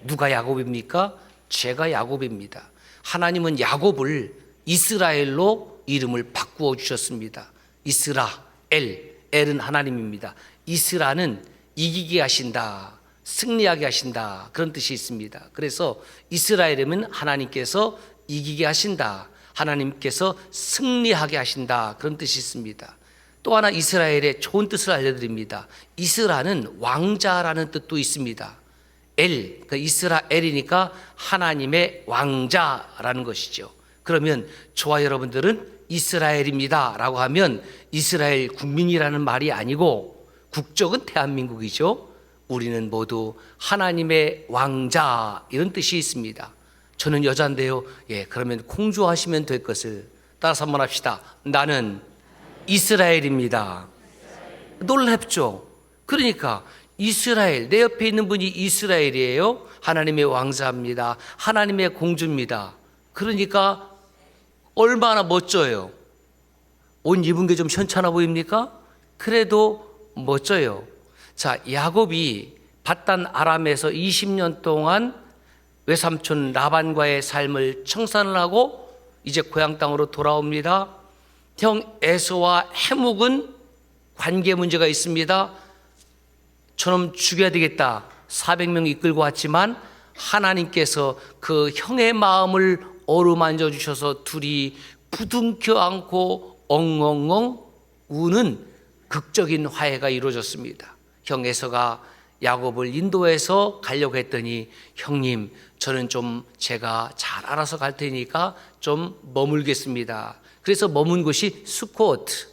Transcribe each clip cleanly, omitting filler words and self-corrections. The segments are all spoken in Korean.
누가 야곱입니까? 제가 야곱입니다. 하나님은 야곱을 이스라엘로 이름을 바꾸어 주셨습니다. 이스라엘, 엘은 하나님입니다. 이스라는 이기게 하신다, 승리하게 하신다, 그런 뜻이 있습니다. 그래서 이스라엘이면 하나님께서 이기게 하신다, 하나님께서 승리하게 하신다, 그런 뜻이 있습니다. 또 하나 이스라엘의 좋은 뜻을 알려드립니다. 이스라는 왕자라는 뜻도 있습니다. 그러니까 이스라엘이니까 하나님의 왕자라는 것이죠. 그러면 저와 여러분들은 이스라엘입니다 라고 하면 이스라엘 국민이라는 말이 아니고 국적은 대한민국이죠. 우리는 모두 하나님의 왕자, 이런 뜻이 있습니다. 저는 여자인데요. 그러면 공주하시면 될 것을 따라서 한번 합시다. 나는 이스라엘입니다. 놀랍죠? 그러니까 이스라엘, 내 옆에 있는 분이 이스라엘이에요. 하나님의 왕자입니다. 하나님의 공주입니다. 그러니까 얼마나 멋져요. 옷 입은 게 좀 현찮아 보입니까? 그래도 멋져요. 자, 야곱이 밧단 아람에서 20년 동안 외삼촌 라반과의 삶을 청산을 하고 이제 고향 땅으로 돌아옵니다. 형 에서와 해묵은 관계 문제가 있습니다. 저놈 죽여야 되겠다, 400명 이끌고 왔지만 하나님께서 그 형의 마음을 어루만져 주셔서 둘이 부둥켜 안고 엉엉엉 우는 극적인 화해가 이루어졌습니다. 형 에서가 야곱을 인도해서 가려고 했더니, 형님, 저는 좀 제가 잘 알아서 갈 테니까 좀 머물겠습니다. 그래서 머문 곳이 수코트,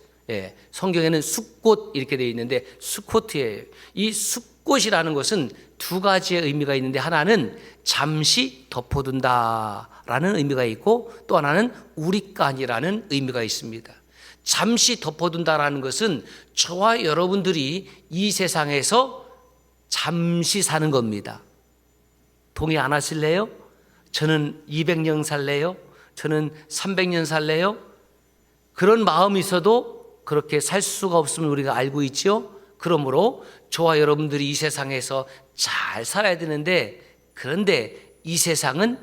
성경에는 숫꽃 이렇게 되어 있는데 수코트예요. 이 숫꽃이라는 것은 두 가지의 의미가 있는데, 하나는 잠시 덮어둔다라는 의미가 있고, 또 하나는 우리간이라는 의미가 있습니다. 잠시 덮어둔다라는 것은 저와 여러분들이 이 세상에서 잠시 사는 겁니다. 동의 안 하실래요? 저는 200년 살래요? 저는 300년 살래요? 그런 마음이 있어도 그렇게 살 수가 없음을 우리가 알고 있죠. 그러므로 저와 여러분들이 이 세상에서 잘 살아야 되는데, 그런데 이 세상은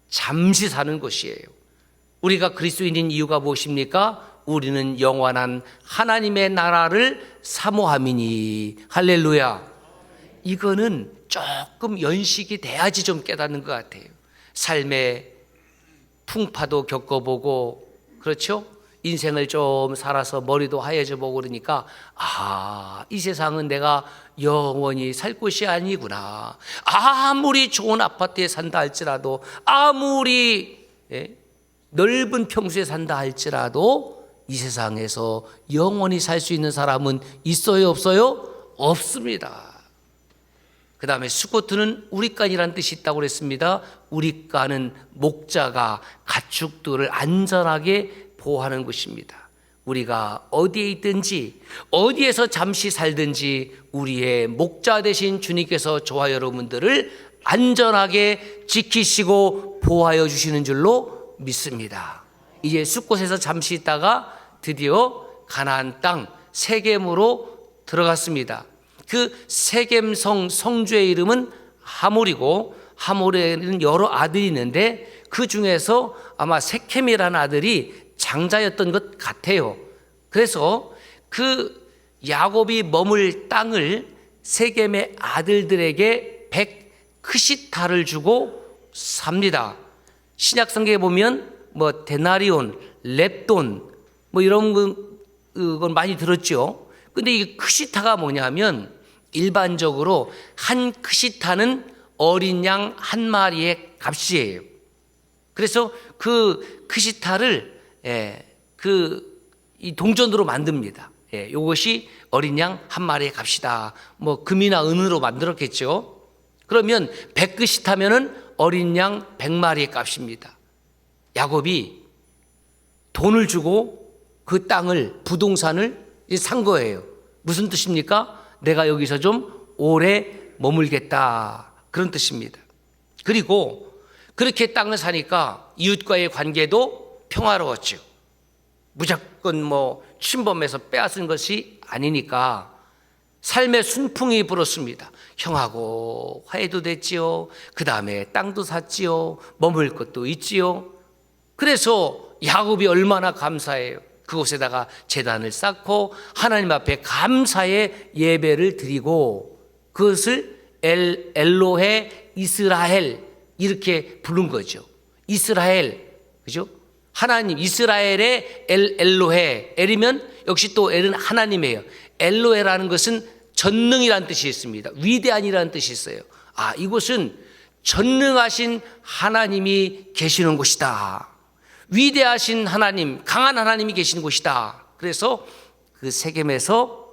잠시 사는 것이에요. 우리가 그리스도인인 이유가 무엇입니까? 우리는 영원한 하나님의 나라를 사모함이니. 할렐루야. 이거는 조금 연식이 돼야지 좀 깨닫는 것 같아요. 삶의 풍파도 겪어보고, 그렇죠? 인생을 좀 살아서 머리도 하얘져 보고 그러니까, 이 세상은 내가 영원히 살 곳이 아니구나. 아무리 좋은 아파트에 산다 할지라도, 아무리 넓은 평수에 산다 할지라도 이 세상에서 영원히 살 수 있는 사람은 있어요, 없어요? 없습니다. 그 다음에 수코트는 우리간이라는 뜻이 있다고 그랬습니다. 우리간은 목자가 가축들을 안전하게 보호하는 것입니다. 우리가 어디에 있든지 어디에서 잠시 살든지 우리의 목자 되신 주님께서 저와 여러분들을 안전하게 지키시고 보호하여 주시는 줄로 믿습니다. 이제 숫곳에서 잠시 있다가 드디어 가나안 땅 세겜으로 들어갔습니다. 그 세겜성 성주의 이름은 하몰이고, 하몰에는 여러 아들이 있는데 그 중에서 아마 세켐이라는 아들이 장자였던 것 같아요. 그래서 그 야곱이 머물 땅을 세겜의 아들들에게 100크시타를 주고 삽니다. 신약 성경에 보면 데나리온, 렙돈 이런 건 많이 들었죠. 근데 이 크시타가 뭐냐면, 일반적으로 한 크시타는 어린 양 한 마리의 값이에요. 그래서 그 크시타를 이 동전으로 만듭니다. 이것이 어린 양 한 마리의 값이다. 금이나 은으로 만들었겠죠. 그러면 100크시타면은 어린 양 100마리의 값입니다. 야곱이 돈을 주고 그 땅을, 부동산을 산 거예요. 무슨 뜻입니까? 내가 여기서 좀 오래 머물겠다, 그런 뜻입니다. 그리고 그렇게 땅을 사니까 이웃과의 관계도 평화로웠죠. 무조건 침범해서 빼앗은 것이 아니니까 삶의 순풍이 불었습니다. 형하고 화해도 됐지요. 그 다음에 땅도 샀지요. 머물 것도 있지요. 그래서 야곱이 얼마나 감사해요. 그곳에다가 제단을 쌓고 하나님 앞에 감사의 예배를 드리고 그것을 엘로헤 이스라엘 이렇게 부른 거죠. 이스라엘, 그죠? 하나님, 이스라엘의 엘로헤. 엘이면 역시 또 엘은 하나님이에요. 엘로헤라는 것은 전능이라는 뜻이 있습니다. 위대한이라는 뜻이 있어요. 아, 이곳은 전능하신 하나님이 계시는 곳이다. 위대하신 하나님, 강한 하나님이 계시는 곳이다. 그래서 그 세겜에서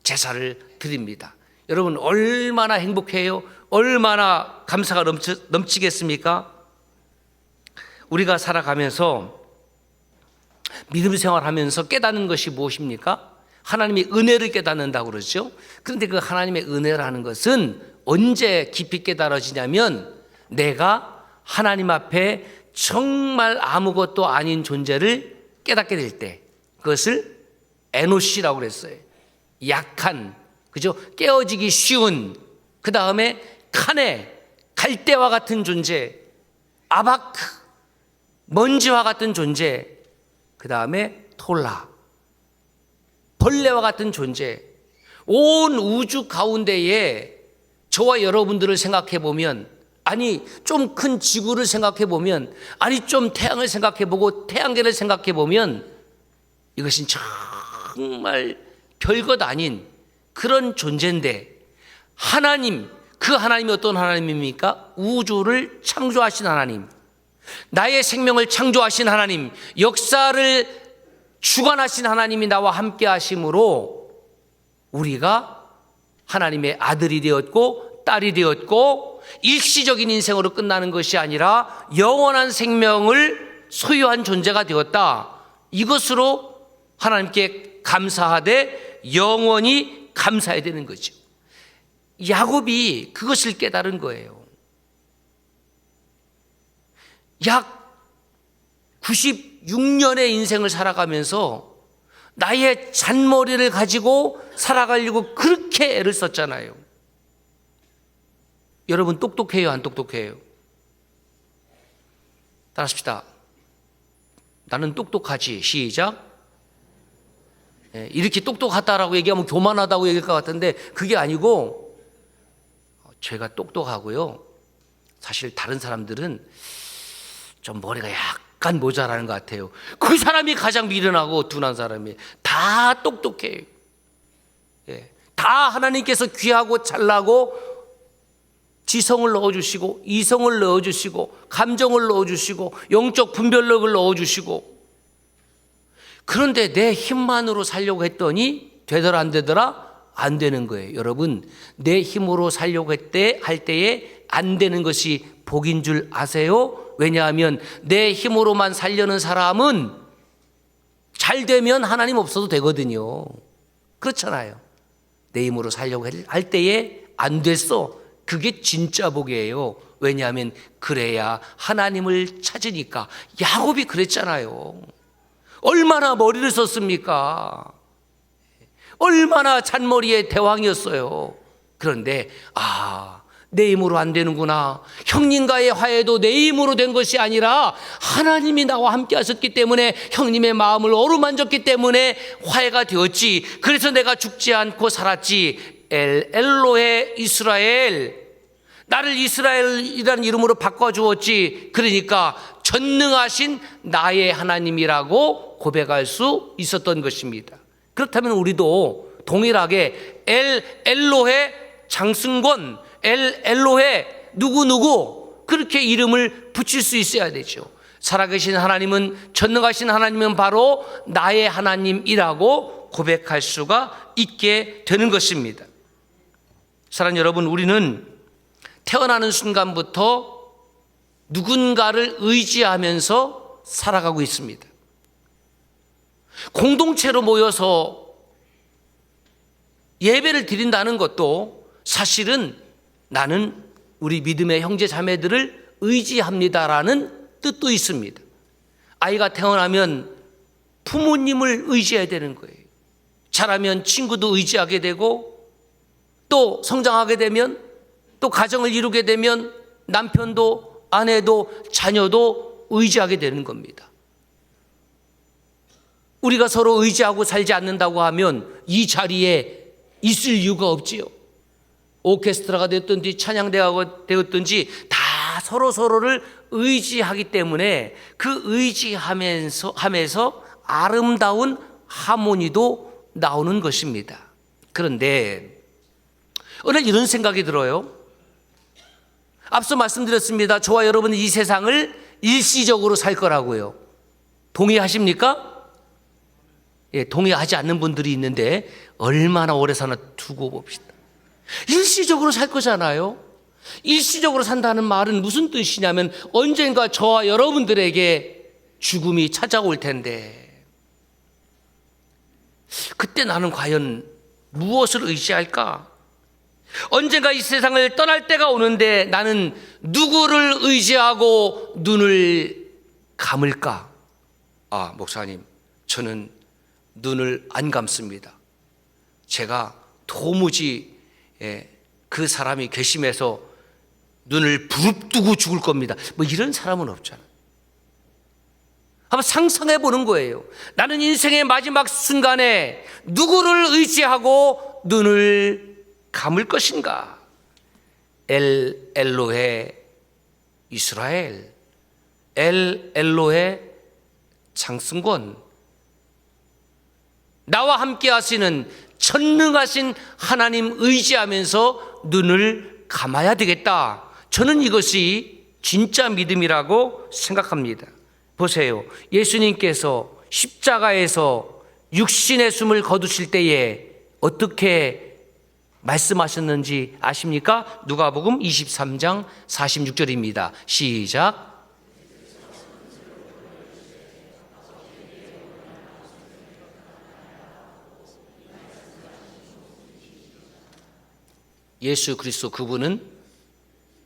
제사를 드립니다. 여러분 얼마나 행복해요? 얼마나 감사가 넘치겠습니까? 우리가 살아가면서 믿음 생활하면서 깨닫는 것이 무엇입니까? 하나님의 은혜를 깨닫는다고 그러죠. 그런데 그 하나님의 은혜라는 것은 언제 깊이 깨달아지냐면 내가 하나님 앞에 정말 아무것도 아닌 존재를 깨닫게 될 때, 그것을 에노시라고 그랬어요. 약한, 그죠? 깨어지기 쉬운, 그 다음에 카네, 갈대와 같은 존재, 아바크, 먼지와 같은 존재, 그 다음에 톨라, 벌레와 같은 존재. 온 우주 가운데에 저와 여러분들을 생각해 보면, 아니 좀 큰 지구를 생각해 보면, 아니 좀 태양을 생각해 보고 태양계를 생각해 보면 이것은 정말 별것 아닌 그런 존재인데, 하나님, 그 하나님이 어떤 하나님입니까? 우주를 창조하신 하나님, 나의 생명을 창조하신 하나님, 역사를 주관하신 하나님이 나와 함께 하심으로 우리가 하나님의 아들이 되었고 딸이 되었고, 일시적인 인생으로 끝나는 것이 아니라 영원한 생명을 소유한 존재가 되었다. 이것으로 하나님께 감사하되 영원히 감사해야 되는 거죠. 야곱이 그것을 깨달은 거예요. 약 96년의 인생을 살아가면서 나의 잔머리를 가지고 살아가려고 그렇게 애를 썼잖아요. 여러분 똑똑해요, 안 똑똑해요? 따라합시다. 나는 똑똑하지. 시작. 이렇게 똑똑하다라고 얘기하면 교만하다고 얘기할 것 같은데 그게 아니고, 제가 똑똑하고요, 사실 다른 사람들은 좀 머리가 약간 모자라는 것 같아요. 그 사람이 가장 미련하고 둔한 사람이. 다 똑똑해요. 다 하나님께서 귀하고 잘나고 지성을 넣어주시고 이성을 넣어주시고 감정을 넣어주시고 영적 분별력을 넣어주시고, 그런데 내 힘만으로 살려고 했더니 되더라 안 되더라? 안 되는 거예요. 여러분, 내 힘으로 살려고 할 때에 안 되는 것이 복인 줄 아세요? 왜냐하면 내 힘으로만 살려는 사람은 잘 되면 하나님 없어도 되거든요. 그렇잖아요. 내 힘으로 살려고 할 때에 안 됐어. 그게 진짜 복이에요. 왜냐하면 그래야 하나님을 찾으니까. 야곱이 그랬잖아요. 얼마나 머리를 썼습니까? 얼마나 잔머리의 대왕이었어요. 그런데 내 힘으로 안 되는구나. 형님과의 화해도 내 힘으로 된 것이 아니라 하나님이 나와 함께 하셨기 때문에, 형님의 마음을 어루만졌기 때문에 화해가 되었지. 그래서 내가 죽지 않고 살았지. 엘로헤 이스라엘, 나를 이스라엘이라는 이름으로 바꿔주었지. 그러니까 전능하신 나의 하나님이라고 고백할 수 있었던 것입니다. 그렇다면 우리도 동일하게 엘로헤 장승권, 엘로헤 누구누구 그렇게 이름을 붙일 수 있어야 되죠. 살아계신 하나님은, 전능하신 하나님은 바로 나의 하나님이라고 고백할 수가 있게 되는 것입니다. 사랑하는 여러분, 우리는 태어나는 순간부터 누군가를 의지하면서 살아가고 있습니다. 공동체로 모여서 예배를 드린다는 것도 사실은 나는 우리 믿음의 형제 자매들을 의지합니다라는 뜻도 있습니다. 아이가 태어나면 부모님을 의지해야 되는 거예요. 자라면 친구도 의지하게 되고, 또 성장하게 되면, 또 가정을 이루게 되면 남편도 아내도 자녀도 의지하게 되는 겁니다. 우리가 서로 의지하고 살지 않는다고 하면 이 자리에 있을 이유가 없지요. 오케스트라가 되었든지 찬양대가 되었든지 다 서로를 의지하기 때문에 그 의지하면서 아름다운 하모니도 나오는 것입니다. 그런데 오늘 이런 생각이 들어요. 앞서 말씀드렸습니다. 저와 여러분은 이 세상을 일시적으로 살 거라고요. 동의하십니까? 예, 동의하지 않는 분들이 있는데 얼마나 오래 사나 두고 봅시다. 일시적으로 살 거잖아요. 일시적으로 산다는 말은 무슨 뜻이냐면 언젠가 저와 여러분들에게 죽음이 찾아올 텐데 그때 나는 과연 무엇을 의지할까? 언젠가 이 세상을 떠날 때가 오는데 나는 누구를 의지하고 눈을 감을까? 목사님, 저는 눈을 안 감습니다. 제가 도무지 그 사람이 괘씸해서 눈을 부릅뜨고 죽을 겁니다. 뭐 이런 사람은 없잖아요. 한번 상상해 보는 거예요. 나는 인생의 마지막 순간에 누구를 의지하고 눈을 감을 것인가? 엘로헤 이스라엘, 엘로헤 장승권, 나와 함께 하시는 전능하신 하나님 의지하면서 눈을 감아야 되겠다. 저는 이것이 진짜 믿음이라고 생각합니다. 보세요. 예수님께서 십자가에서 육신의 숨을 거두실 때에 어떻게 말씀하셨는지 아십니까? 누가복음 23장 46절입니다. 시작. 예수 그리스도 그분은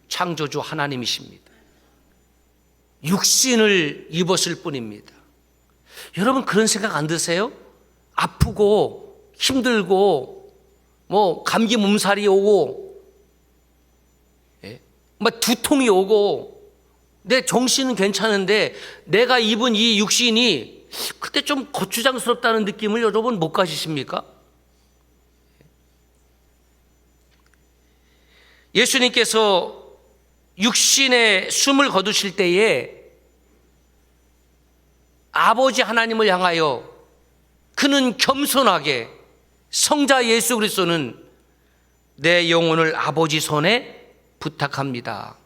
창조주 하나님이십니다. 육신을 입었을 뿐입니다. 여러분 그런 생각 안 드세요? 아프고 힘들고 뭐 감기 몸살이 오고 막 두통이 오고 내 정신은 괜찮은데 내가 입은 이 육신이 그때 좀 거추장스럽다는 느낌을 여러분 못 가지십니까? 예수님께서 육신의 숨을 거두실 때에 아버지 하나님을 향하여 그는 겸손하게 성자 예수 그리스도는 내 영혼을 아버지 손에 부탁합니다.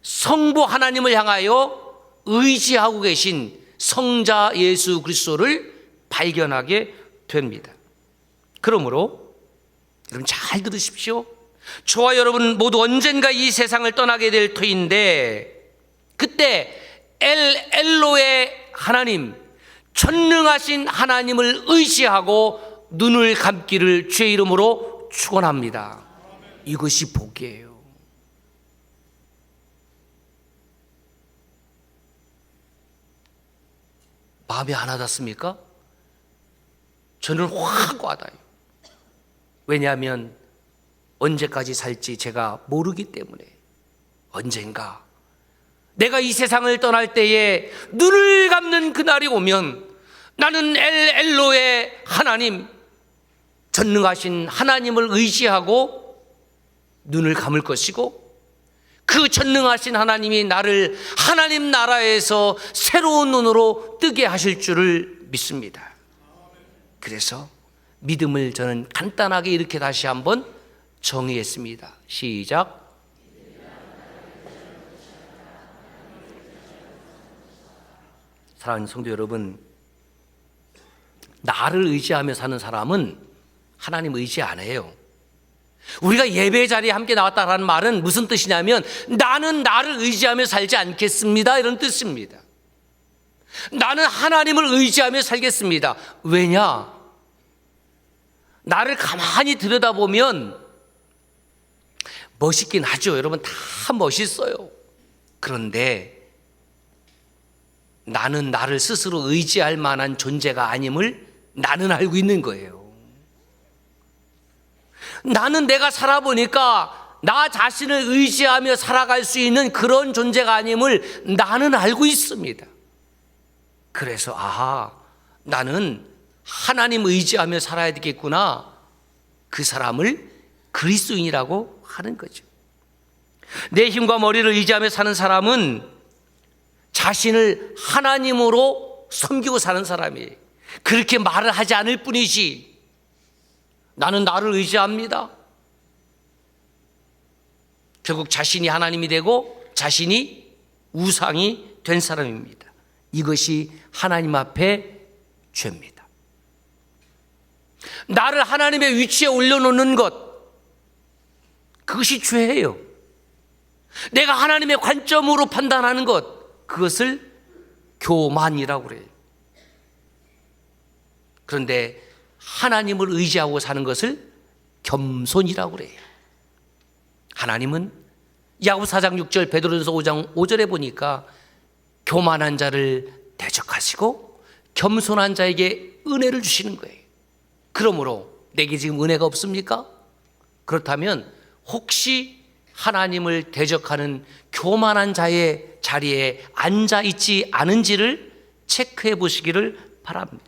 성부 하나님을 향하여 의지하고 계신 성자 예수 그리스도를 발견하게 됩니다. 그러므로 여러분 잘 들으십시오. 저와 여러분 모두 언젠가 이 세상을 떠나게 될 터인데 그때 엘로의 하나님, 전능하신 하나님을 의지하고 눈을 감기를 주의 이름으로 축원합니다. 이것이 복이에요. 마음이 안 와닿습니까? 저는 확 와닿아요. 왜냐하면 언제까지 살지 제가 모르기 때문에 언젠가 내가 이 세상을 떠날 때에 눈을 감는 그날이 오면 나는 엘로의 하나님, 전능하신 하나님을 의지하고 눈을 감을 것이고 그 전능하신 하나님이 나를 하나님 나라에서 새로운 눈으로 뜨게 하실 줄을 믿습니다. 그래서 믿음을 저는 간단하게 이렇게 다시 한번 정의했습니다. 시작. 사랑하는 성도 여러분, 나를 의지하며 사는 사람은 하나님 의지 안 해요. 우리가 예배 자리에 함께 나왔다라는 말은 무슨 뜻이냐면 나는 나를 의지하며 살지 않겠습니다 이런 뜻입니다. 나는 하나님을 의지하며 살겠습니다. 왜냐? 나를 가만히 들여다보면 멋있긴 하죠. 여러분 다 멋있어요. 그런데 나는 나를 스스로 의지할 만한 존재가 아님을 나는 알고 있는 거예요. 나는 내가 살아보니까 나 자신을 의지하며 살아갈 수 있는 그런 존재가 아님을 나는 알고 있습니다. 그래서 나는 하나님 의지하며 살아야 되겠구나. 그 사람을 그리스도인이라고 하는 거죠. 내 힘과 머리를 의지하며 사는 사람은 자신을 하나님으로 섬기고 사는 사람이에요. 그렇게 말을 하지 않을 뿐이지 나는 나를 의지합니다. 결국 자신이 하나님이 되고 자신이 우상이 된 사람입니다. 이것이 하나님 앞에 죄입니다. 나를 하나님의 위치에 올려놓는 것, 그것이 죄예요. 내가 하나님의 관점으로 판단하는 것, 그것을 교만이라고 그래요. 그런데 하나님을 의지하고 사는 것을 겸손이라고 그래요. 하나님은 야고보서 4장 6절, 베드로전서 5장 5절에 보니까 교만한 자를 대적하시고 겸손한 자에게 은혜를 주시는 거예요. 그러므로 내게 지금 은혜가 없습니까? 그렇다면 혹시 하나님을 대적하는 교만한 자의 자리에 앉아 있지 않은지를 체크해 보시기를 바랍니다.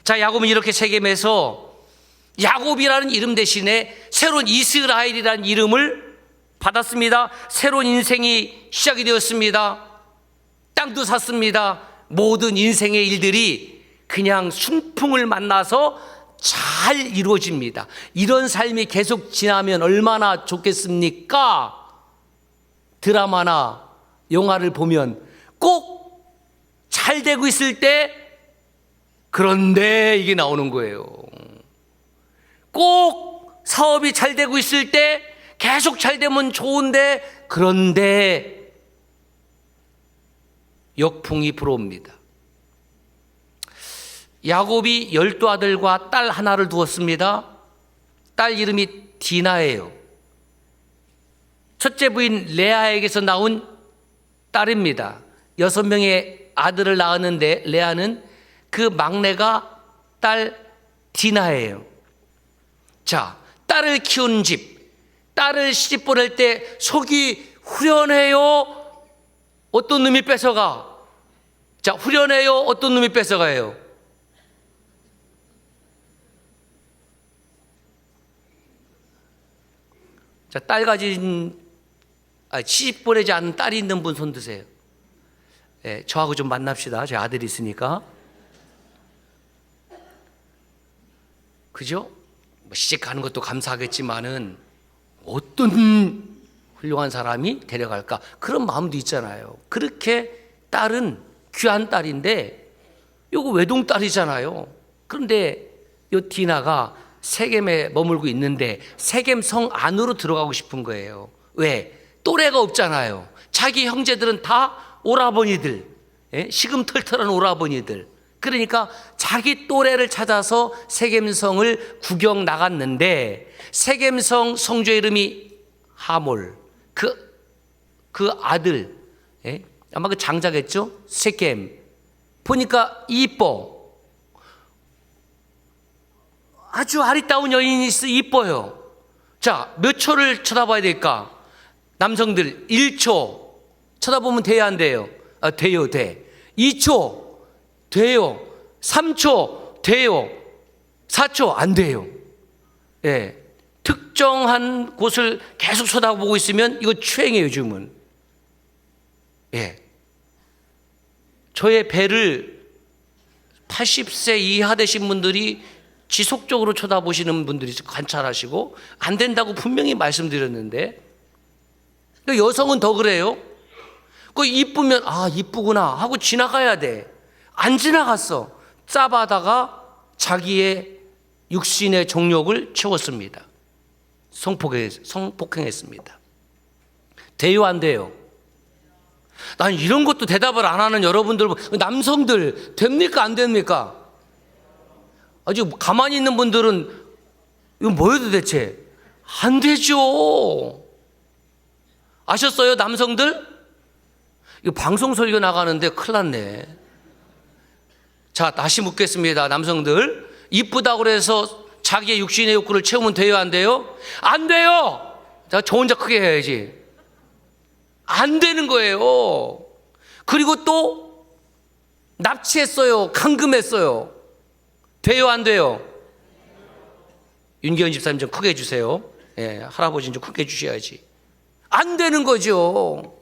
자, 야곱은 이렇게 세겜에서 야곱이라는 이름 대신에 새로운 이스라엘이라는 이름을 받았습니다. 새로운 인생이 시작이 되었습니다. 땅도 샀습니다. 모든 인생의 일들이 그냥 순풍을 만나서 잘 이루어집니다. 이런 삶이 계속 지나면 얼마나 좋겠습니까? 드라마나 영화를 보면 꼭 잘 되고 있을 때 그런데 이게 나오는 거예요. 꼭 사업이 잘 되고 있을 때 계속 잘 되면 좋은데 그런데 역풍이 불어옵니다. 야곱이 12아들과 딸 하나를 두었습니다. 딸 이름이 디나예요. 첫째 부인 레아에게서 나온 딸입니다. 6명의 아들을 낳았는데 레아는 그 막내가 딸 디나예요. 자, 딸을 키우는 집, 딸을 시집 보낼 때 속이 후련해요? 어떤 놈이 뺏어가? 자, 후련해요? 어떤 놈이 뺏어가요? 자, 딸 가진, 시집 보내지 않은 딸이 있는 분 손 드세요. 예, 저하고 좀 만납시다. 제 아들이 있으니까. 그죠? 시집 가는 것도 감사하겠지만은 어떤 훌륭한 사람이 데려갈까? 그런 마음도 있잖아요. 그렇게 딸은 귀한 딸인데 요거 외동딸이잖아요. 그런데 요 디나가 세겜에 머물고 있는데 세겜 성 안으로 들어가고 싶은 거예요. 왜? 또래가 없잖아요. 자기 형제들은 다 오라버니들, 시금털털한 오라버니들. 그러니까 자기 또래를 찾아서 세겜성을 구경 나갔는데 세겜성 성주 이름이 하몰, 그 아들, 아마 그 장자겠죠? 세겜. 보니까 이뻐. 아주 아리따운 여인이 이뻐요. 자, 몇 초를 쳐다봐야 될까? 남성들 1초 쳐다보면 돼야 안 돼요? 돼요, 돼. 2초 돼요. 3초 돼요. 4초 안 돼요. 예. 특정한 곳을 계속 쳐다보고 있으면 이거 추행이에요, 요즘은. 예. 저의 배를 80세 이하 되신 분들이 지속적으로 쳐다보시는 분들이 관찰하시고 안 된다고 분명히 말씀드렸는데 여성은 더 그래요. 그 이쁘면 이쁘구나 하고 지나가야 돼. 안 지나갔어. 짜바다가 자기의 육신의 정욕을 채웠습니다. 성폭행했습니다. 돼요, 안 돼요? 난 이런 것도 대답을 안 하는 여러분들, 남성들 됩니까, 안 됩니까? 아주 가만히 있는 분들은 이거 뭐예요 도대체? 안 되죠. 아셨어요, 남성들? 이거 방송 설교 나가는데 큰일 났네. 자, 다시 묻겠습니다. 남성들, 이쁘다고 그래서 자기의 육신의 욕구를 채우면 돼요, 안 돼요? 안 돼요. 자, 저 혼자 크게 해야지. 안 되는 거예요. 그리고 또 납치했어요, 감금했어요. 돼요, 안 돼요? 윤기현 집사님 좀 크게 해주세요. 예, 할아버지는 좀 크게 해주셔야지. 안 되는 거죠.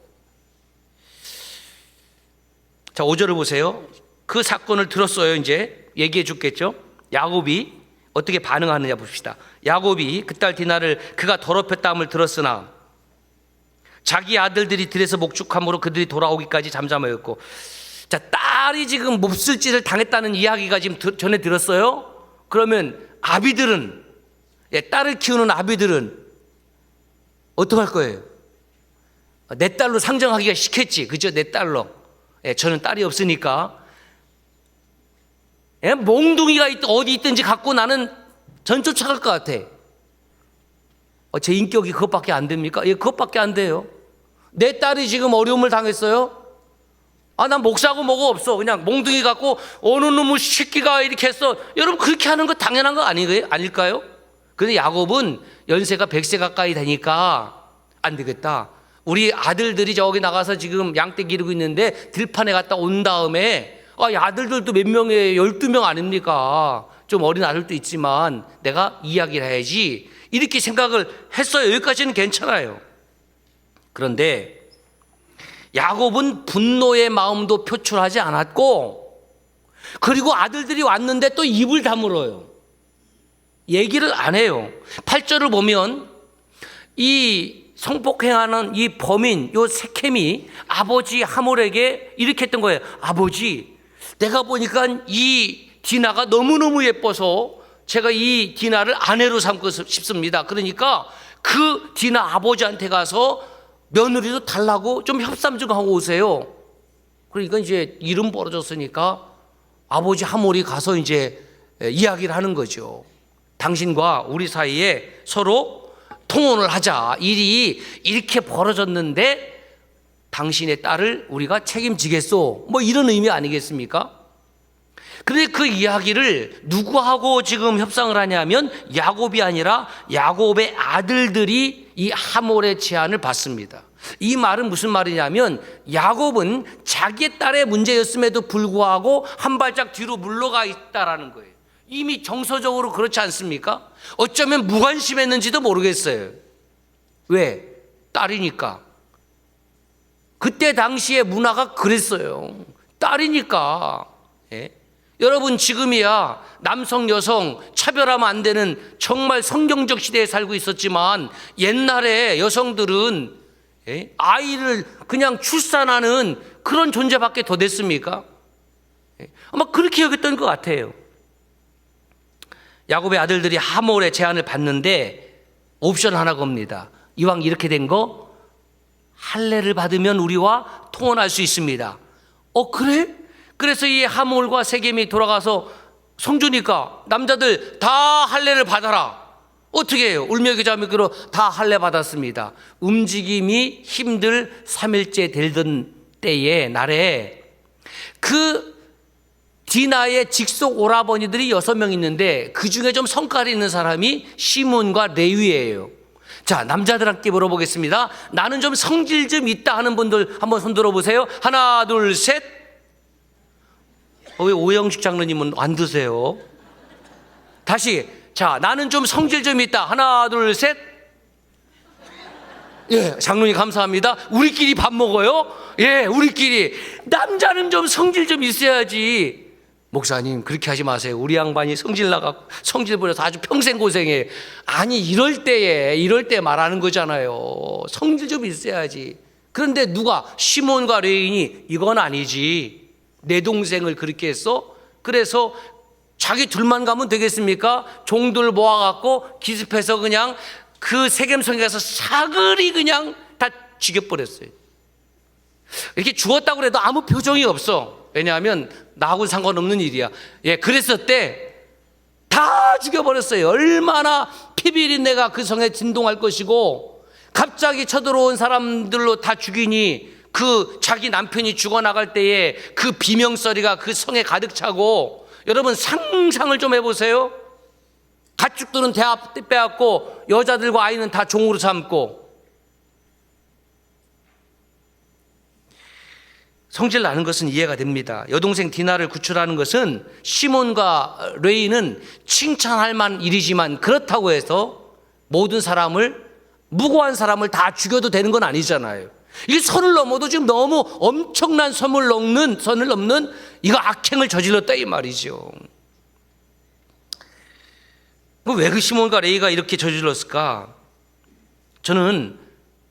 자, 5절을 보세요. 그 사건을 들었어요. 이제 얘기해 줬겠죠. 야곱이 어떻게 반응하느냐 봅시다. 야곱이 그딸 디나를 그가 더럽혔다함을 들었으나 자기 아들들이 들에서 목축함으로 그들이 돌아오기까지 잠잠하였고, 자, 딸이 지금 몹쓸 짓을 당했다는 이야기가 지금 전에 들었어요. 그러면 아비들은, 딸을 키우는 아비들은 어떡할 거예요? 내 딸로 상정하기가 싫겠지, 그죠? 내 딸로. 저는 딸이 없으니까 몽둥이가 어디 있든지 갖고 나는 전 쫓아갈 것 같아. 제 인격이 그것밖에 안 됩니까? 그것밖에 안 돼요. 내 딸이 지금 어려움을 당했어요. 난 목사고 뭐고 없어. 그냥 몽둥이 갖고 어느 놈의 새끼가 이렇게 했어. 여러분, 그렇게 하는 거 당연한 거 아닐까요? 그런데 야곱은 연세가 100세 가까이 되니까 안 되겠다. 우리 아들들이 저기 나가서 지금 양떼 기르고 있는데 들판에 갔다 온 다음에 아들들도 몇 명이에요? 12명 아닙니까? 좀 어린 아들도 있지만 내가 이야기를 해야지, 이렇게 생각을 했어요. 여기까지는 괜찮아요. 그런데 야곱은 분노의 마음도 표출하지 않았고, 그리고 아들들이 왔는데 또 입을 다물어요. 얘기를 안 해요. 8절을 보면 이 성폭행하는 이 범인, 요 세켐이 아버지 하몰에게 이렇게 했던 거예요. 아버지, 내가 보니까 이 디나가 너무너무 예뻐서 제가 이 디나를 아내로 삼고 싶습니다. 그러니까 그 디나 아버지한테 가서 며느리도 달라고 좀 협상 좀 하고 오세요. 그러니까 이제 일은 벌어졌으니까 아버지 하몰이 가서 이제 이야기를 하는 거죠. 당신과 우리 사이에 서로 통혼을 하자. 일이 이렇게 벌어졌는데 당신의 딸을 우리가 책임지겠소. 뭐 이런 의미 아니겠습니까? 그런데 그 이야기를 누구하고 지금 협상을 하냐면 야곱이 아니라 야곱의 아들들이 이 하몰의 제안을 받습니다. 이 말은 무슨 말이냐면 야곱은 자기의 딸의 문제였음에도 불구하고 한 발짝 뒤로 물러가 있다라는 거예요. 이미 정서적으로 그렇지 않습니까? 어쩌면 무관심했는지도 모르겠어요. 왜? 딸이니까. 그때 당시의 문화가 그랬어요. 딸이니까. 여러분, 지금이야 남성 여성 차별하면 안 되는 정말 성경적 시대에 살고 있었지만 옛날에 여성들은 아이를 그냥 출산하는 그런 존재밖에 더 됐습니까? 아마 그렇게 여겼던 것 같아요. 야곱의 아들들이 하몰의 제안을 받는데 옵션 하나 겁니다. 이왕 이렇게 된 거 할례를 받으면 우리와 통혼할 수 있습니다. 그래? 그래서 이 하몰과 세겜이 돌아가서 성주니까 남자들 다 할례를 받아라. 어떻게 해요? 울며기자미기로 다 할례 받았습니다. 움직임이 힘들 3일째 되던 때에 날에 그 디나의 직속 오라버니들이 6명 있는데 그 중에 좀 성깔이 있는 사람이 시몬과 레위예요. 자, 남자들한테 물어보겠습니다. 나는 좀 성질 좀 있다 하는 분들 한번 손 들어보세요. 하나, 둘, 셋. 왜 오영식 장로님은 안 드세요? 다시. 자, 나는 좀 성질 좀 있다. 하나, 둘, 셋. 예, 장로님 감사합니다. 우리끼리 밥 먹어요? 예, 우리끼리. 남자는 좀 성질 좀 있어야지. 목사님, 그렇게 하지 마세요. 우리 양반이 성질 부려서 아주 평생 고생해. 아니, 이럴 때 말하는 거잖아요. 성질 좀 있어야지. 그런데 누가? 시몬과 레인이 이건 아니지. 내 동생을 그렇게 했어? 그래서 자기 둘만 가면 되겠습니까? 종들 모아갖고 기습해서 그냥 그 세겜성에 가서 사거리 그냥 다 죽여버렸어요. 이렇게 죽었다고 해도 아무 표정이 없어. 왜냐하면 나하고는 상관없는 일이야. 예, 그랬을 다 죽여버렸어요. 얼마나 피비린내가 그 성에 진동할 것이고, 갑자기 쳐들어온 사람들로 다 죽이니 그 자기 남편이 죽어나갈 때에 그 비명소리가 그 성에 가득 차고, 여러분 상상을 좀 해보세요. 가축들은 다 빼앗고 여자들과 아이는 다 종으로 삼고. 성질 나는 것은 이해가 됩니다. 여동생 디나를 구출하는 것은 시몬과 레이는 칭찬할 만한 일이지만 그렇다고 해서 모든 사람을, 무고한 사람을 다 죽여도 되는 건 아니잖아요. 이게 선을 넘어도 지금 너무 엄청난 선을 넘는 이거 악행을 저질렀다 이 말이죠. 왜 그 시몬과 레이가 이렇게 저질렀을까? 저는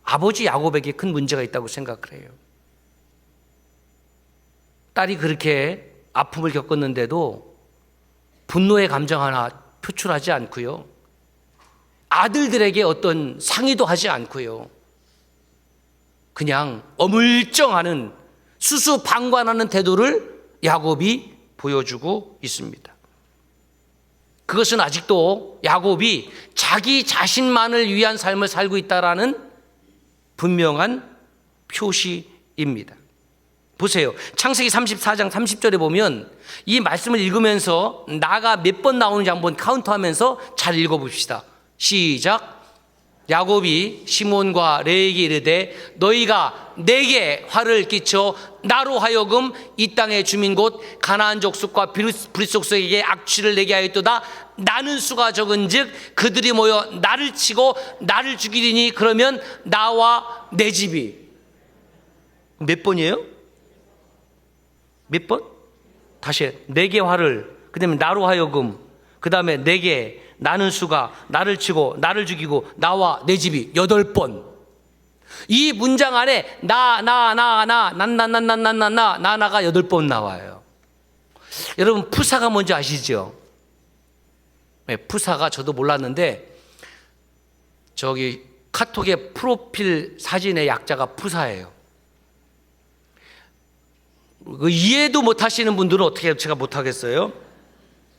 아버지 야곱에게 큰 문제가 있다고 생각을 해요. 딸이 그렇게 아픔을 겪었는데도 분노의 감정 하나 표출하지 않고요. 아들들에게 어떤 상의도 하지 않고요. 그냥 어물쩡하는 수수방관하는 태도를 야곱이 보여주고 있습니다. 그것은 아직도 야곱이 자기 자신만을 위한 삶을 살고 있다라는 분명한 표시입니다. 보세요. 창세기 34장 30절에 보면 이 말씀을 읽으면서 나가 몇 번 나오는지 한번 카운트하면서 잘 읽어봅시다. 시작. 야곱이 시몬과 레에게 이르되 너희가 내게 화를 끼쳐 나로 하여금 이 땅의 주민 곧 가나안 족속과 브릿 족속에게 악취를 내게 하였도다. 나는 수가 적은즉 그들이 모여 나를 치고 나를 죽이리니 그러면 나와 내 집이. 몇 번이에요? 몇 번? 다시 내게 화를, 그 다음에 나로 하여금, 그 다음에 내게, 나는 수가, 나를 치고 나를 죽이고 나와 내 집이 8번. 이 문장 안에 나가 8번 나와요. 여러분 푸사가 뭔지 아시죠? 네, 푸사가 저도 몰랐는데 저기 카톡의 프로필 사진의 약자가 푸사예요. 이해도 못하시는 분들은 어떻게 제가 못하겠어요?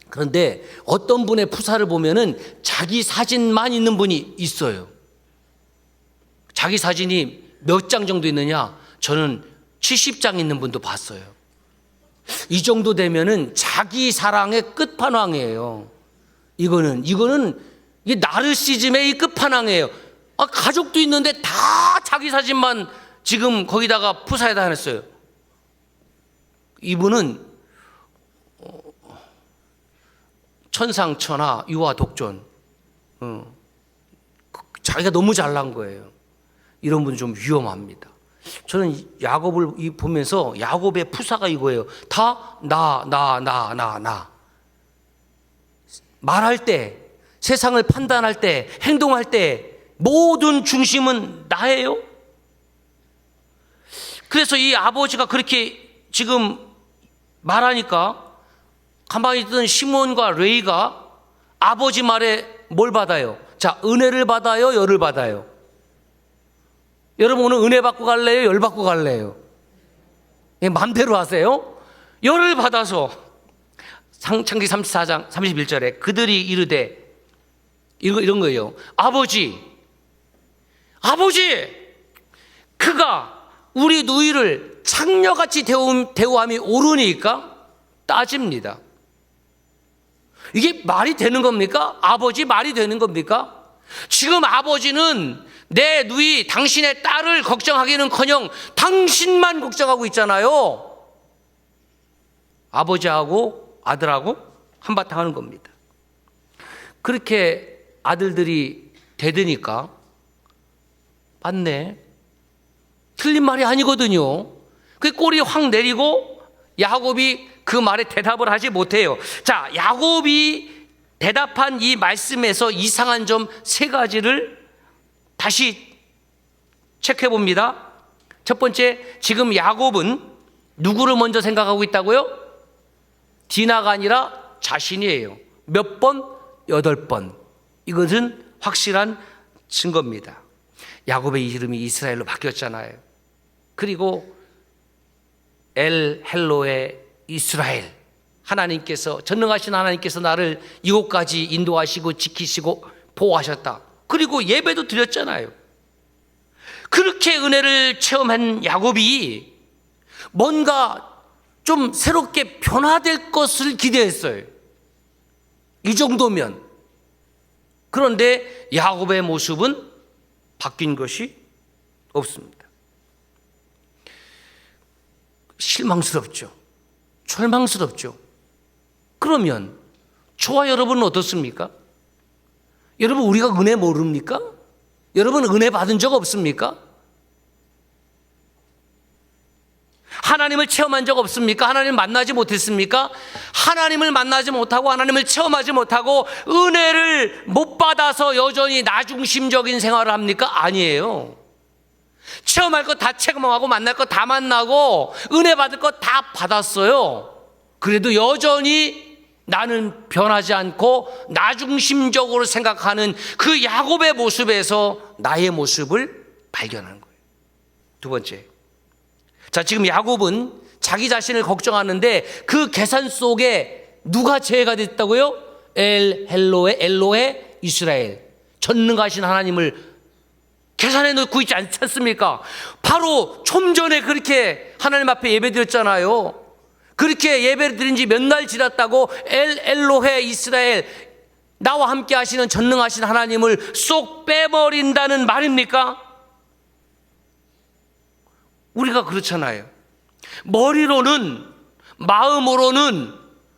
그런데 어떤 분의 푸사를 보면은 자기 사진만 있는 분이 있어요. 자기 사진이 몇 장 정도 있느냐? 저는 70장 있는 분도 봤어요. 이 정도 되면은 자기 사랑의 끝판왕이에요. 이거는 이게 나르시즘의 이 끝판왕이에요. 가족도 있는데 다 자기 사진만 지금 거기다가 푸사에다 해놨어요. 이분은 천상천하 유아 독존, 자기가 너무 잘난 거예요. 이런 분은 좀 위험합니다. 저는 야곱을 보면서 야곱의 푸사가 이거예요. 다 나. 말할 때, 세상을 판단할 때, 행동할 때 모든 중심은 나예요. 그래서 이 아버지가 그렇게 지금 말하니까 가만히 있던 시몬과 레이가 아버지 말에 뭘 받아요? 자, 은혜를 받아요? 열을 받아요? 여러분 오늘 은혜 받고 갈래요? 열 받고 갈래요? 마음대로 하세요? 열을 받아서 창세기 34장 31절에 그들이 이르되 이런 거예요. 아버지 그가 우리 누이를 창녀같이 대우함이 옳으니까 따집니다. 이게 말이 되는 겁니까? 아버지 말이 되는 겁니까? 지금 아버지는 내 누이 당신의 딸을 걱정하기는커녕 당신만 걱정하고 있잖아요. 아버지하고 아들하고 한바탕 하는 겁니다. 그렇게 아들들이 대드니까 맞네, 틀린 말이 아니거든요. 그 꼬리 확 내리고 야곱이 그 말에 대답을 하지 못해요. 자, 야곱이 대답한 이 말씀에서 이상한 점 3가지를 다시 체크해 봅니다. 첫 번째, 지금 야곱은 누구를 먼저 생각하고 있다고요? 디나가 아니라 자신이에요. 몇 번? 8번. 이것은 확실한 증거입니다. 야곱의 이름이 이스라엘로 바뀌었잖아요. 그리고 엘 헬로의 이스라엘, 하나님께서, 전능하신 하나님께서 나를 이곳까지 인도하시고 지키시고 보호하셨다. 그리고 예배도 드렸잖아요. 그렇게 은혜를 체험한 야곱이 뭔가 좀 새롭게 변화될 것을 기대했어요. 이 정도면. 그런데 야곱의 모습은 바뀐 것이 없습니다. 실망스럽죠. 절망스럽죠. 그러면 저와 여러분은 어떻습니까? 여러분, 우리가 은혜 모릅니까? 여러분, 은혜 받은 적 없습니까? 하나님을 체험한 적 없습니까? 하나님을 만나지 못했습니까? 하나님을 만나지 못하고 하나님을 체험하지 못하고 은혜를 못 받아서 여전히 나중심적인 생활을 합니까? 아니에요. 체험할 거 다 체험하고 만날 거 다 만나고 은혜 받을 거 다 받았어요. 그래도 여전히 나는 변하지 않고 나중심적으로 생각하는 그 야곱의 모습에서 나의 모습을 발견하는 거예요. 두 번째, 자, 지금 야곱은 자기 자신을 걱정하는데 그 계산 속에 누가 제외가 됐다고요? 엘로헤 이스라엘, 전능하신 하나님을 계산해 놓고 있지 않습니까? 바로 좀 전에 그렇게 하나님 앞에 예배드렸잖아요. 그렇게 예배를 드린 지 몇 날 지났다고 엘로헤 이스라엘, 나와 함께 하시는 전능하신 하나님을 쏙 빼버린다는 말입니까? 우리가 그렇잖아요. 머리로는, 마음으로는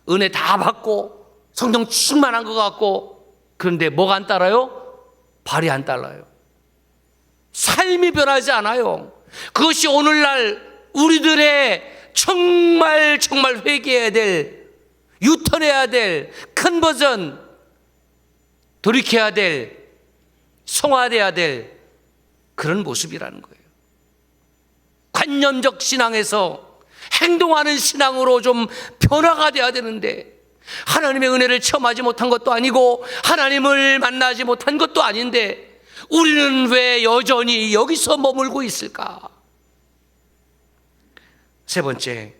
은혜 다 받고 성령 충만한 것 같고, 그런데 뭐가 안 따라요? 발이 안 따라요. 삶이 변하지 않아요. 그것이 오늘날 우리들의 정말 회개해야 될, 유턴해야 될, 컨버전, 돌이켜야 될, 성화돼야 될 그런 모습이라는 거예요. 관념적 신앙에서 행동하는 신앙으로 좀 변화가 돼야 되는데, 하나님의 은혜를 체험하지 못한 것도 아니고 하나님을 만나지 못한 것도 아닌데 우리는 왜 여전히 여기서 머물고 있을까? 세 번째,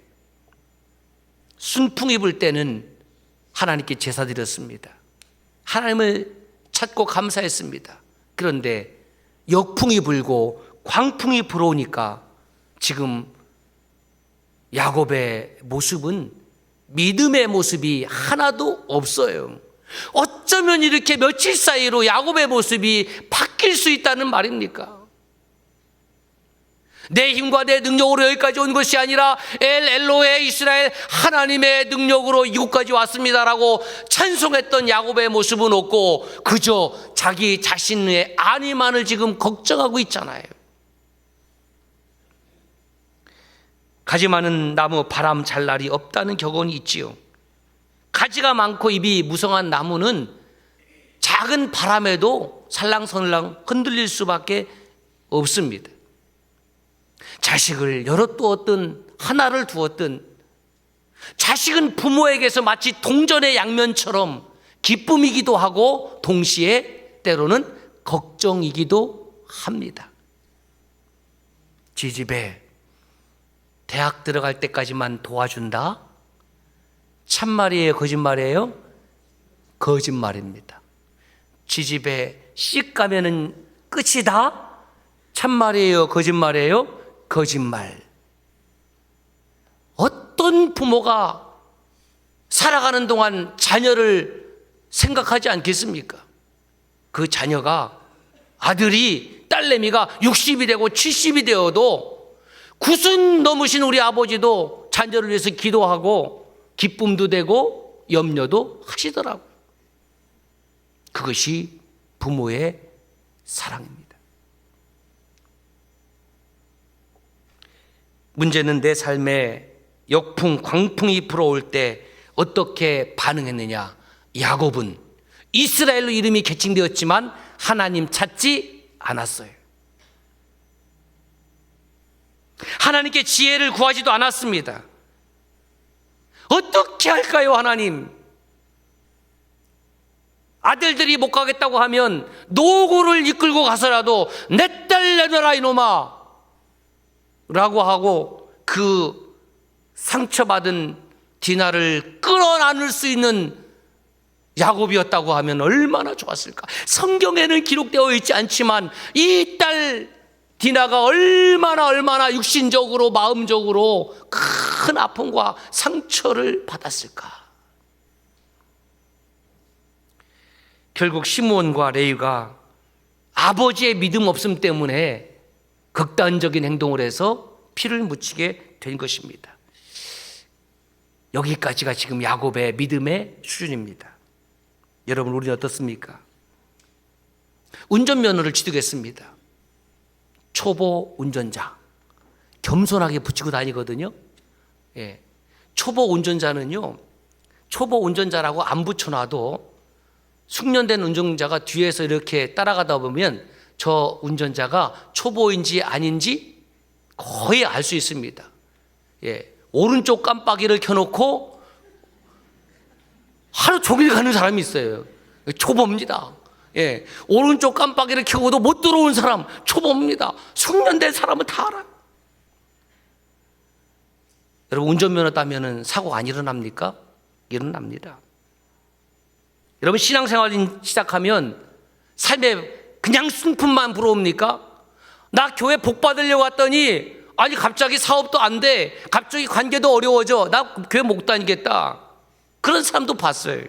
순풍이 불 때는 하나님께 제사 드렸습니다. 하나님을 찾고 감사했습니다. 그런데 역풍이 불고 광풍이 불어오니까 지금 야곱의 모습은 믿음의 모습이 하나도 없어요. 어쩌면 이렇게 며칠 사이로 야곱의 모습이 바뀔 수 있다는 말입니까? 내 힘과 내 능력으로 여기까지 온 것이 아니라 엘로헤 이스라엘, 하나님의 능력으로 이곳까지 왔습니다라고 찬송했던 야곱의 모습은 없고 그저 자기 자신의 안위만을 지금 걱정하고 있잖아요. 가지 많은 나무 바람 잘 날이 없다는 격언이 있지요. 가지가 많고 잎이 무성한 나무는 작은 바람에도 살랑살랑 흔들릴 수밖에 없습니다. 자식을 여럿 두었든 하나를 두었든, 자식은 부모에게서 마치 동전의 양면처럼 기쁨이기도 하고 동시에 때로는 걱정이기도 합니다. 지집에 대학 들어갈 때까지만 도와준다? 참말이에요, 거짓말이에요? 거짓말입니다. 지집에 씩 가면은 끝이다? 참말이에요, 거짓말이에요? 거짓말. 어떤 부모가 살아가는 동안 자녀를 생각하지 않겠습니까? 그 자녀가, 아들이, 딸내미가 60이 되고 70이 되어도 90 넘으신 우리 아버지도 자녀를 위해서 기도하고 기쁨도 되고 염려도 하시더라고요. 그것이 부모의 사랑입니다. 문제는 내 삶에 역풍, 광풍이 불어올 때 어떻게 반응했느냐? 야곱은 이스라엘로 이름이 개칭되었지만 하나님 찾지 않았어요. 하나님께 지혜를 구하지도 않았습니다. 어떻게 할까요, 하나님? 아들들이 못 가겠다고 하면 노고를 이끌고 가서라도 내 딸 내놔라 이놈아 라고 하고 그 상처받은 디나를 끌어안을 수 있는 야곱이었다고 하면 얼마나 좋았을까. 성경에는 기록되어 있지 않지만 이 딸 디나가 얼마나 육신적으로 마음적으로 큰 아픔과 상처를 받았을까. 결국 시므온과 레위가 아버지의 믿음 없음 때문에 극단적인 행동을 해서 피를 묻히게 된 것입니다. 여기까지가 지금 야곱의 믿음의 수준입니다. 여러분, 우리는 어떻습니까? 운전면허를 취득했습니다. 초보 운전자, 겸손하게 붙이고 다니거든요. 예. 초보 운전자는요, 초보 운전자라고 안 붙여놔도 숙련된 운전자가 뒤에서 이렇게 따라가다 보면 저 운전자가 초보인지 아닌지 거의 알 수 있습니다. 예. 오른쪽 깜빡이를 켜놓고 하루 종일 가는 사람이 있어요. 초보입니다. 예. 오른쪽 깜빡이를 켜고도 못 들어온 사람 초보입니다. 숙련된 사람은 다 알아요. 여러분, 운전면허 따면은 사고가 안 일어납니까? 일어납니다. 여러분, 신앙생활 시작하면 삶에 그냥 순품만 부러웁니까? 나 교회 복 받으려고 왔더니 아니 갑자기 사업도 안 돼, 갑자기 관계도 어려워져, 나 교회 못 다니겠다, 그런 사람도 봤어요.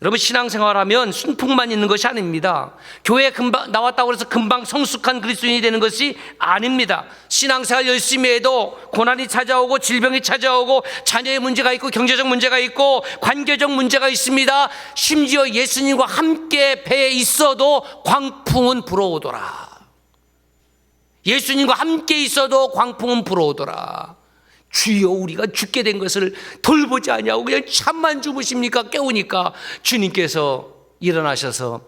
여러분, 신앙생활하면 순풍만 있는 것이 아닙니다. 교회에 금방 나왔다고 해서 금방 성숙한 그리스도인이 되는 것이 아닙니다. 신앙생활 열심히 해도 고난이 찾아오고 질병이 찾아오고 자녀의 문제가 있고 경제적 문제가 있고 관계적 문제가 있습니다. 심지어 예수님과 함께 배에 있어도 광풍은 불어오더라. 예수님과 함께 있어도 광풍은 불어오더라. 주여, 우리가 죽게 된 것을 돌보지 아니하고 그냥 잠만 주무십니까? 깨우니까 주님께서 일어나셔서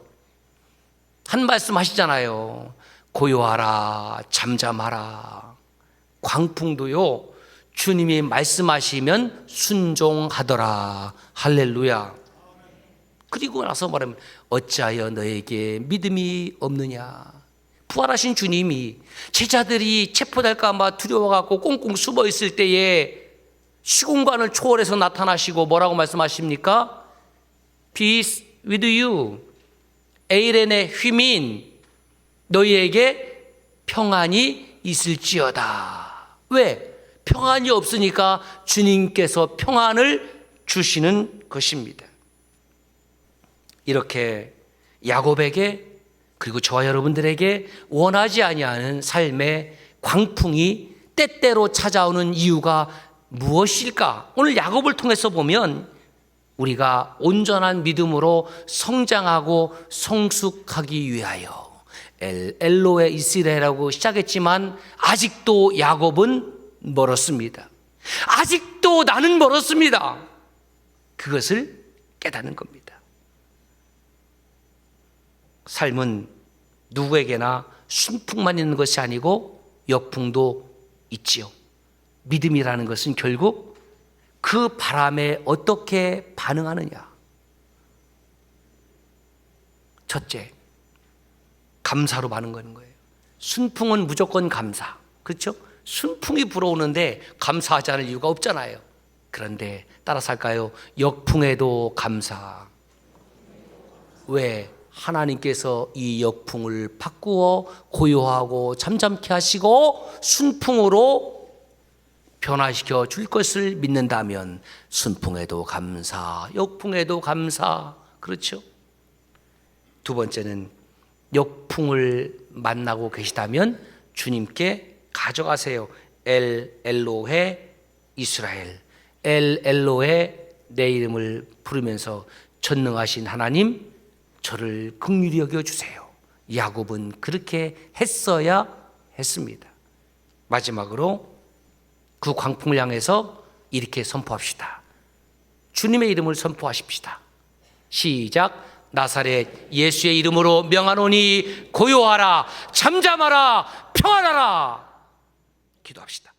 한 말씀 하시잖아요. 고요하라, 잠잠하라. 광풍도요, 주님이 말씀하시면 순종하더라. 할렐루야. 그리고 나서 말하면 어찌하여 너에게 믿음이 없느냐. 부활하신 주님이 제자들이 체포될까 봐 두려워갖고 꽁꽁 숨어 있을 때에 시공간을 초월해서 나타나시고 뭐라고 말씀하십니까? Peace with you. 에이렌의 휘민, 너희에게 평안이 있을지어다. 왜? 평안이 없으니까 주님께서 평안을 주시는 것입니다. 이렇게 야곱에게, 그리고 저와 여러분들에게 원하지 아니하는 삶의 광풍이 때때로 찾아오는 이유가 무엇일까? 오늘 야곱을 통해서 보면 우리가 온전한 믿음으로 성장하고 성숙하기 위하여 엘로에 이스라엘이라고 시작했지만 아직도 야곱은 멀었습니다. 아직도 나는 멀었습니다. 그것을 깨닫는 겁니다. 삶은 누구에게나 순풍만 있는 것이 아니고 역풍도 있지요. 믿음이라는 것은 결국 그 바람에 어떻게 반응하느냐. 첫째, 감사로 반응하는 거예요. 순풍은 무조건 감사, 그렇죠? 순풍이 불어오는데 감사하지 않을 이유가 없잖아요. 그런데 따라서 할까요? 역풍에도 감사. 왜? 하나님께서 이 역풍을 바꾸어 고요하고 잠잠케 하시고 순풍으로 변화시켜 줄 것을 믿는다면 순풍에도 감사, 역풍에도 감사. 그렇죠? 두 번째는 역풍을 만나고 계시다면 주님께 가져가세요. 엘로헤 이스라엘. 엘로헤, 내 이름을 부르면서 전능하신 하나님, 저를 긍휼히 여겨주세요. 야곱은 그렇게 했어야 했습니다. 마지막으로 그 광풍을 향해서 이렇게 선포합시다. 주님의 이름을 선포하십시다. 시작. 나사렛 예수의 이름으로 명하노니 고요하라, 잠잠하라, 평안하라. 기도합시다.